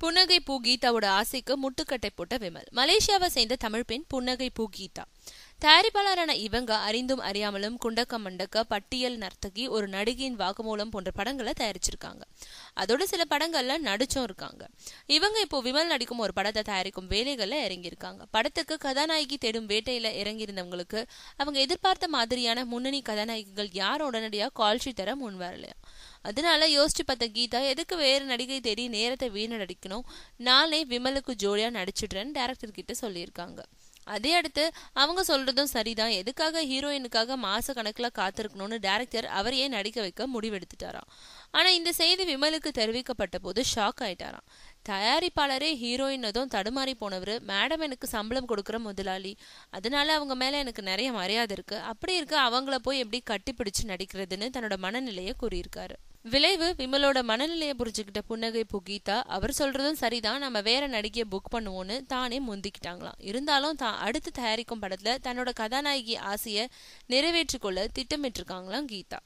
புன்னகை பூ கீதாவோட ஆசைக்கு முட்டுக்கட்டை போட்ட விமல். மலேசியாவை சேர்ந்த தமிழ் பெண் புன்னகை பூ கீதா. தயாரிப்பாளரான இவங்க அறிந்தும் அறியாமலும் குண்டக்க மண்டக்க, பட்டியல் நர்த்தகி, ஒரு நடிகையின் வாக்குமூலம் போன்ற படங்களை தயாரிச்சிருக்காங்க. அதோட சில படங்கள்ல நடிச்சும் இருக்காங்க. இவங்க இப்போ விமல் நடிக்கும் ஒரு படத்தை தயாரிக்கும் வேலைகள்ல இறங்கியிருக்காங்க. படத்துக்கு கதாநாயகி தேடும் வேட்டையில இறங்கியிருந்தவங்களுக்கு அவங்க எதிர்பார்த்த மாதிரியான முன்னணி கதாநாயகிகள் யாரும் உடனடியாக கால்ஷீட் தர முன் வரலையா. அதனால யோசிச்சு பார்த்த கீதா, எதுக்கு வேற நடிகை தேடி நேரத்தை வீணடிக்கணும், நானே விமலுக்கு ஜோடியா நடிச்சிடுறேன்னு டைரக்டர் கிட்ட சொல்லியிருக்காங்க. அதே அடுத்து அவங்க சொல்றதும் சரிதான், எதுக்காக ஹீரோயினுக்காக மாச கணக்குல காத்திருக்கணும்னு டைரக்டர் அவரையே நடிக்க வைக்க முடிவெடுத்துட்டாராம். ஆனா இந்த செய்தி விமலுக்கு தெரிவிக்கப்பட்ட போது ஷாக் ஆயிட்டாராம். தயாரிப்பாளரே ஹீரோயினதும் தடுமாறி போனவர், மேடம் எனக்கு சம்பளம் கொடுக்குற முதலாளி, அதனால அவங்க மேல எனக்கு நிறைய மரியாதை இருக்கு, அப்படி இருக்கு அவங்கள போய் எப்படி கட்டிப்பிடிச்சு நடிக்கிறதுன்னு தன்னோட மனநிலையை கூறியிருக்காரு. விளைவு விமலோட மனநிலையை புரிஞ்சுக்கிட்ட புன்னகை பூ கீதா, அவர் சொல்றதும் சரிதான், நம்ம வேற நடிகையை புக் பண்ணுவோன்னு தானே முந்திக்கிட்டாங்களாம். இருந்தாலும் தான் அடுத்து தயாரிக்கும் படத்துல தன்னோட கதாநாயகி ஆசையை நிறைவேற்றிக்கொள்ள திட்டமிட்டிருக்காங்களாம் கீதா.